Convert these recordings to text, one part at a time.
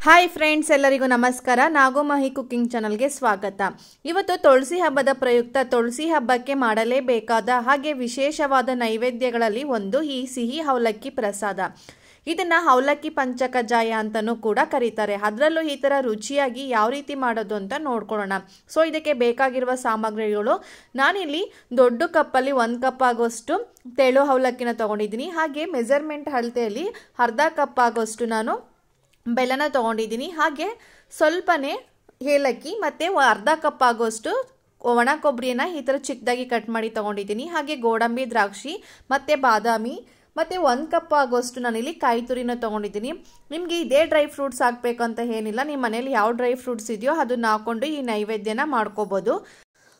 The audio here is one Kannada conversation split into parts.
ಹಾಯ್ ಫ್ರೆಂಡ್ಸ್, ಎಲ್ಲರಿಗೂ ನಮಸ್ಕಾರ. ನಾಗೋಮಹಿ ಕುಕಿಂಗ್ ಚಾನಲ್ಗೆ ಸ್ವಾಗತ. ಇವತ್ತು ತುಳಸಿ ಹಬ್ಬದ ಪ್ರಯುಕ್ತ ತುಳಸಿ ಹಬ್ಬಕ್ಕೆ ಮಾಡಲೇಬೇಕಾದ ಹಾಗೆ ವಿಶೇಷವಾದ ನೈವೇದ್ಯಗಳಲ್ಲಿ ಒಂದು ಈ ಸಿಹಿ ಅವಲಕ್ಕಿ ಪ್ರಸಾದ. ಇದನ್ನ ಅವಲಕ್ಕಿ ಪಂಚಕಜ್ಜಾಯ ಅಂತಲೂ ಕೂಡ ಕರೀತಾರೆ. ಅದರಲ್ಲೂ ಈ ಥರ ರುಚಿಯಾಗಿ ಯಾವ ರೀತಿ ಮಾಡೋದು ಅಂತ ನೋಡ್ಕೊಳ್ಳೋಣ. ಸೊ ಇದಕ್ಕೆ ಬೇಕಾಗಿರುವ ಸಾಮಗ್ರಿಗಳು, ನಾನಿಲ್ಲಿ ದೊಡ್ಡ ಕಪ್ಪಲ್ಲಿ 1 ಕಪ್ ಆಗೋಷ್ಟು ತೆಳು ಅವಲಕ್ಕಿನ ತೊಗೊಂಡಿದ್ದೀನಿ. ಹಾಗೆ ಮೆಜರ್ಮೆಂಟ್ ಅಳತೆಯಲ್ಲಿ ಅರ್ಧ ಕಪ್ ಆಗೋಷ್ಟು ನಾನು ಬೆಲ್ಲನ ತೊಗೊಂಡಿದ್ದೀನಿ. ಹಾಗೆ ಸ್ವಲ್ಪನೇ ಏಲಕ್ಕಿ ಮತ್ತು ಅರ್ಧ ಕಪ್ ಆಗೋಷ್ಟು ಒಣ ಕೊಬ್ಬರಿನ ಈ ಥರ ಚಿಕ್ಕದಾಗಿ ಕಟ್ ಮಾಡಿ ತೊಗೊಂಡಿದ್ದೀನಿ. ಹಾಗೆ ಗೋಡಂಬಿ, ದ್ರಾಕ್ಷಿ ಮತ್ತು ಬಾದಾಮಿ ಮತ್ತು 1 ಕಪ್ ಆಗೋಷ್ಟು ನಾನಿಲ್ಲಿ ಕಾಯಿ ತುರಿನ ತೊಗೊಂಡಿದ್ದೀನಿ. ನಿಮಗೆ ಇದೇ ಡ್ರೈ ಫ್ರೂಟ್ಸ್ ಹಾಕಬೇಕು ಅಂತ ಏನಿಲ್ಲ. ನಿಮ್ಮ ಮನೇಲಿ ಯಾವ ಡ್ರೈ ಫ್ರೂಟ್ಸ್ ಇದೆಯೋ ಅದನ್ನ ಹಾಕ್ಕೊಂಡು ಈ ನೈವೇದ್ಯನ ಮಾಡ್ಕೋಬೋದು.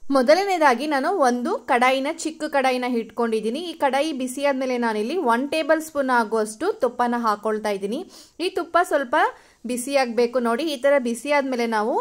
ಮೊದಲನೇದಾಗಿ ನಾನು ಒಂದು ಕಡಾಯಿನ, ಚಿಕ್ಕ ಕಡಾಯಿನ ಇಟ್ಕೊಂಡಿದ್ದೀನಿ. ಈ ಕಡಾಯಿ ಬಿಸಿ ಆದಮೇಲೆ ನಾನಿಲ್ಲಿ 1 ಟೇಬಲ್ ಸ್ಪೂನ್ ಆಗುವಷ್ಟು ತುಪ್ಪನ ಹಾಕೊಳ್ತಾ ಇದ್ದೀನಿ. ಈ ತುಪ್ಪ ಸ್ವಲ್ಪ ಬಿಸಿ ಆಗಬೇಕು. ನೋಡಿ, ಈ ಥರ ಬಿಸಿ ಆದಮೇಲೆ ನಾವು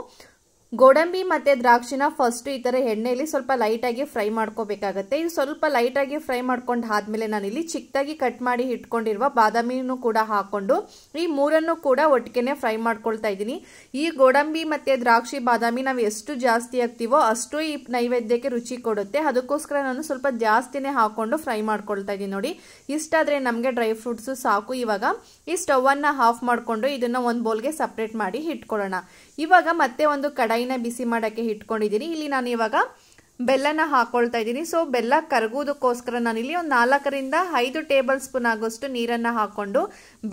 ಗೋಡಂಬಿ ಮತ್ತು ದ್ರಾಕ್ಷಿನ ಫಸ್ಟು ಈ ಥರ ಎಣ್ಣೆಯಲ್ಲಿ ಸ್ವಲ್ಪ ಲೈಟಾಗಿ ಫ್ರೈ ಮಾಡ್ಕೋಬೇಕಾಗತ್ತೆ. ಇದು ಸ್ವಲ್ಪ ಲೈಟಾಗಿ ಫ್ರೈ ಮಾಡ್ಕೊಂಡು ಆದಮೇಲೆ ನಾನಿಲ್ಲಿ ಚಿಕ್ಕದಾಗಿ ಕಟ್ ಮಾಡಿ ಇಟ್ಕೊಂಡಿರುವ ಬಾದಾಮಿನೂ ಕೂಡ ಹಾಕ್ಕೊಂಡು ಈ ಮೂರನ್ನು ಕೂಡ ಒಟ್ಟಿಗೆ ಫ್ರೈ ಮಾಡ್ಕೊಳ್ತಾ ಇದ್ದೀನಿ. ಈ ಗೋಡಂಬಿ ಮತ್ತು ದ್ರಾಕ್ಷಿ, ಬಾದಾಮಿ ನಾವು ಎಷ್ಟು ಜಾಸ್ತಿ ಹಾಕ್ತೀವೋ ಅಷ್ಟು ಈ ನೈವೇದ್ಯಕ್ಕೆ ರುಚಿ ಕೊಡುತ್ತೆ. ಅದಕ್ಕೋಸ್ಕರ ನಾನು ಸ್ವಲ್ಪ ಜಾಸ್ತಿನೇ ಹಾಕ್ಕೊಂಡು ಫ್ರೈ ಮಾಡ್ಕೊಳ್ತಾ ಇದ್ದೀನಿ. ನೋಡಿ, ಇಷ್ಟಾದರೆ ನಮಗೆ ಡ್ರೈ ಫ್ರೂಟ್ಸು ಸಾಕು. ಇವಾಗ ಈ ಸ್ಟವನ್ನು ಆಫ್ ಮಾಡಿಕೊಂಡು ಇದನ್ನು ಒಂದು ಬೌಲ್ಗೆ ಸಪ್ರೇಟ್ ಮಾಡಿ ಇಟ್ಕೊಳ್ಳೋಣ. ಇವಾಗ ಮತ್ತೆ ಒಂದು ಕಡಾಯಿನ ಬಿಸಿ ಮಾಡೋಕ್ಕೆ ಇಟ್ಕೊಂಡಿದ್ದೀನಿ. ಇಲ್ಲಿ ನಾನು ಇವಾಗ ಬೆಲ್ಲನ ಹಾಕೊಳ್ತಾ ಇದ್ದೀನಿ. ಸೊ ಬೆಲ್ಲ ಕರಗೋದಕ್ಕೋಸ್ಕರ ನಾನಿಲ್ಲಿ ಒಂದು 4 ರಿಂದ 5 ಟೇಬಲ್ ಸ್ಪೂನ್ ಆಗೋಷ್ಟು ನೀರನ್ನು ಹಾಕೊಂಡು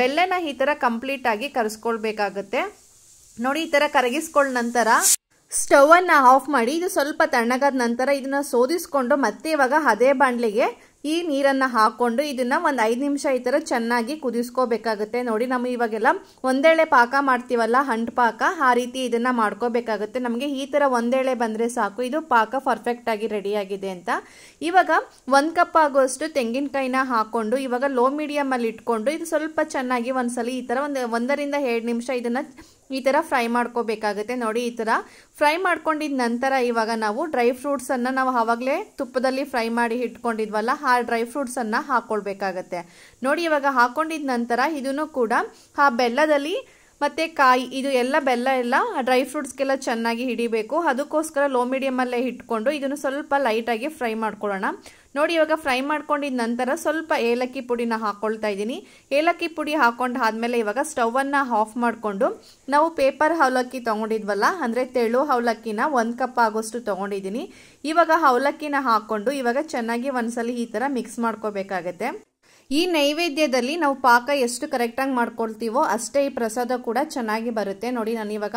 ಬೆಲ್ಲನ ಈ ಥರ ಕಂಪ್ಲೀಟ್ ಆಗಿ ಕರಗಿಸ್ಕೊಳ್ಬೇಕಾಗತ್ತೆ. ನೋಡಿ, ಈ ಥರ ಕರಗಿಸ್ಕೊಂಡ ನಂತರ ಸ್ಟವನ್ನು ಆಫ್ ಮಾಡಿ ಇದು ಸ್ವಲ್ಪ ತಣ್ಣಗಾದ ನಂತರ ಇದನ್ನ ಸೋದಿಸ್ಕೊಂಡು ಮತ್ತೆ ಇವಾಗ ಅದೇ ಬಾಣಲೆಗೆ ಈ ನೀರನ್ನು ಹಾಕೊಂಡು ಇದನ್ನ ಒಂದು 5 ನಿಮಿಷ ಈ ಥರ ಚೆನ್ನಾಗಿ ಕುದಿಸ್ಕೋಬೇಕಾಗುತ್ತೆ. ನೋಡಿ, ನಾವು ಇವಾಗೆಲ್ಲ ಒಂದೇಳೆ ಪಾಕ ಮಾಡ್ತೀವಲ್ಲ, ಹಂಟ್ ಪಾಕ, ಆ ರೀತಿ ಇದನ್ನ ಮಾಡ್ಕೋಬೇಕಾಗುತ್ತೆ. ನಮಗೆ ಈ ಥರ ಒಂದೇಳೆ ಬಂದರೆ ಸಾಕು, ಇದು ಪಾಕ ಪರ್ಫೆಕ್ಟ್ ಆಗಿ ರೆಡಿ ಆಗಿದೆ ಅಂತ. ಇವಾಗ 1 ಕಪ್ ಆಗುವಷ್ಟು ತೆಂಗಿನಕಾಯಿನ ಹಾಕೊಂಡು ಇವಾಗ ಲೋ ಮೀಡಿಯಮ್ ಅಲ್ಲಿ ಇಟ್ಕೊಂಡು ಇದು ಸ್ವಲ್ಪ ಚೆನ್ನಾಗಿ ಒಂದ್ಸಲಿ ಈ ಥರ 1 ರಿಂದ 2 ನಿಮಿಷ ಇದನ್ನ ಈ ಥರ ಫ್ರೈ ಮಾಡ್ಕೋಬೇಕಾಗುತ್ತೆ. ನೋಡಿ, ಈ ಥರ ಫ್ರೈ ಮಾಡ್ಕೊಂಡಿದ ನಂತರ ಇವಾಗ ನಾವು ಡ್ರೈ ಫ್ರೂಟ್ಸನ್ನು ನಾವು ಆವಾಗಲೇ ತುಪ್ಪದಲ್ಲಿ ಫ್ರೈ ಮಾಡಿ ಇಟ್ಕೊಂಡಿದ್ವಲ್ಲ, ಆ ಡ್ರೈ ಫ್ರೂಟ್ಸನ್ನು ಹಾಕ್ಕೊಳ್ಬೇಕಾಗತ್ತೆ. ನೋಡಿ, ಇವಾಗ ಹಾಕೊಂಡಿದ ನಂತರ ಇದನ್ನು ಕೂಡ ಆ ಬೆಲ್ಲದಲ್ಲಿ ಮತ್ತು ಕಾಯಿ, ಇದು ಎಲ್ಲ ಬೆಲ್ಲ ಎಲ್ಲ ಡ್ರೈ ಫ್ರೂಟ್ಸ್ಗೆಲ್ಲ ಚೆನ್ನಾಗಿ ಹಿಡಿಬೇಕು. ಅದಕ್ಕೋಸ್ಕರ ಲೋ ಮೀಡಿಯಮಲ್ಲೇ ಇಟ್ಕೊಂಡು ಇದನ್ನು ಸ್ವಲ್ಪ ಲೈಟಾಗಿ ಫ್ರೈ ಮಾಡ್ಕೊಳ್ಳೋಣ. ನೋಡಿ, ಇವಾಗ ಫ್ರೈ ಮಾಡ್ಕೊಂಡಿದ ನಂತರ ಸ್ವಲ್ಪ ಏಲಕ್ಕಿ ಪುಡಿನ ಹಾಕ್ಕೊಳ್ತಾ ಇದ್ದೀನಿ. ಏಲಕ್ಕಿ ಪುಡಿ ಹಾಕೊಂಡು ಆದಮೇಲೆ ಇವಾಗ ಸ್ಟವನ್ನು ಆಫ್ ಮಾಡಿಕೊಂಡು ನಾವು ಪೇಪರ್ ಅವಲಕ್ಕಿ ತೊಗೊಂಡಿದ್ವಲ್ಲ, ಅಂದರೆ ತೆಳು ಅವಲಕ್ಕಿನ 1 ಕಪ್ ಆಗೋಷ್ಟು ತೊಗೊಂಡಿದ್ದೀನಿ. ಇವಾಗ ಅವಲಕ್ಕಿನ ಹಾಕ್ಕೊಂಡು ಇವಾಗ ಚೆನ್ನಾಗಿ ಒಂದ್ಸಲಿ ಈ ಥರ ಮಿಕ್ಸ್ ಮಾಡ್ಕೋಬೇಕಾಗತ್ತೆ. ಈ ನೈವೇದ್ಯದಲ್ಲಿ ನಾವು ಪಾಕ ಎಷ್ಟು ಕರೆಕ್ಟಾಗಿ ಮಾಡ್ಕೊಳ್ತೀವೋ ಅಷ್ಟೇ ಈ ಪ್ರಸಾದ ಕೂಡ ಚೆನ್ನಾಗಿ ಬರುತ್ತೆ. ನೋಡಿ, ನಾನು ಇವಾಗ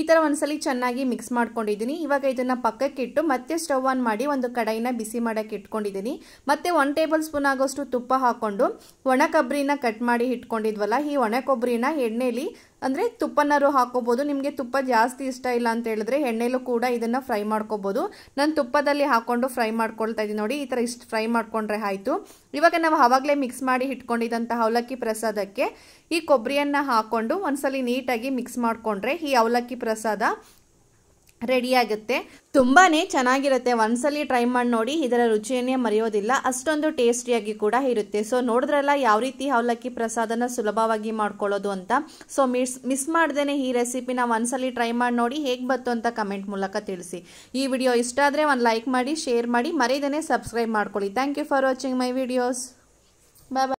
ಈ ಥರ ಒಂದ್ಸಲಿ ಚೆನ್ನಾಗಿ ಮಿಕ್ಸ್ ಮಾಡ್ಕೊಂಡಿದ್ದೀನಿ. ಇವಾಗ ಇದನ್ನ ಪಕ್ಕಕ್ಕೆ ಇಟ್ಟು ಮತ್ತೆ ಸ್ಟವ್ ಆನ್ ಮಾಡಿ ಒಂದು ಕಡಾಯಿನ ಬಿಸಿ ಮಾಡೋಕ್ಕೆ ಇಟ್ಕೊಂಡಿದ್ದೀನಿ. ಮತ್ತೆ 1 ಟೇಬಲ್ ಸ್ಪೂನ್ ಆಗೋಷ್ಟು ತುಪ್ಪ ಹಾಕೊಂಡು ಒಣ ಕೊಬ್ಬರಿನ ಕಟ್ ಮಾಡಿ ಇಟ್ಕೊಂಡಿದ್ವಲ್ಲ, ಈ ಒಣ ಕೊಬ್ಬರಿನ ಎಣ್ಣೆಲಿ, ಅಂದರೆ ತುಪ್ಪನಾರು ಹಾಕೋಬಹುದು. ನಿಮಗೆ ತುಪ್ಪ ಜಾಸ್ತಿ ಇಷ್ಟ ಇಲ್ಲ ಅಂತ ಹೇಳಿದ್ರೆ ಎಣ್ಣೆಲೂ ಕೂಡ ಇದನ್ನ ಫ್ರೈ ಮಾಡ್ಕೋಬಹುದು. ನಾನು ತುಪ್ಪದಲ್ಲಿ ಹಾಕೊಂಡು ಫ್ರೈ ಮಾಡ್ಕೊಳ್ತಾ ಇದ್ದೀನಿ. ನೋಡಿ, ಈ ಥರ ಇಷ್ಟು ಫ್ರೈ ಮಾಡ್ಕೊಂಡ್ರೆ ಆಯಿತು. ಇವಾಗ ನಾವು ಆವಾಗಲೇ ಮಿಕ್ಸ್ ಮಾಡಿ ಇಟ್ಕೊಂಡಿದ್ದಂಥ ಅವಲಕ್ಕಿ ಪ್ರಸಾದಕ್ಕೆ ಈ ಕೊಬ್ಬರಿಯನ್ನ ಹಾಕೊಂಡು ಒಂದ್ಸಲಿ ನೀಟಾಗಿ ಮಿಕ್ಸ್ ಮಾಡ್ಕೊಂಡ್ರೆ ಈ ಅವಲಕ್ಕಿ ಪ್ರಸಾದ ರೆಡಿ ಆಗುತ್ತೆ. ತುಂಬಾನೇ ಚೆನ್ನಾಗಿರುತ್ತೆ. ಒಂದ್ಸಲಿ ಟ್ರೈ ಮಾಡಿ ನೋಡಿ, ಇದರ ರುಚಿಯನ್ನೇ ಮರೆಯೋದಿಲ್ಲ. ಅಷ್ಟೊಂದು ಟೇಸ್ಟಿಯಾಗಿ ಕೂಡ ಇರುತ್ತೆ. ಸೊ ನೋಡಿದ್ರಲ್ಲ ಯಾವ ರೀತಿ ಅವಲಕ್ಕಿ ಪ್ರಸಾದನ ಸುಲಭವಾಗಿ ಮಾಡ್ಕೊಳ್ಳೋದು ಅಂತ. ಸೊ ಮಿಸ್ ಮಾಡ್ದೇನೆ ಈ ರೆಸಿಪಿನ ಒಂದ್ಸಲಿ ಟ್ರೈ ಮಾಡಿ ನೋಡಿ, ಹೇಗೆ ಬಂತು ಅಂತ ಕಮೆಂಟ್ ಮೂಲಕ ತಿಳಿಸಿ. ಈ ವಿಡಿಯೋ ಇಷ್ಟ ಆದರೆ ಒಂದು ಲೈಕ್ ಮಾಡಿ, ಶೇರ್ ಮಾಡಿ, ಮರೆಯದೇನೆ ಸಬ್ಸ್ಕ್ರೈಬ್ ಮಾಡ್ಕೊಳ್ಳಿ. Thank you for watching my videos. Bye bye.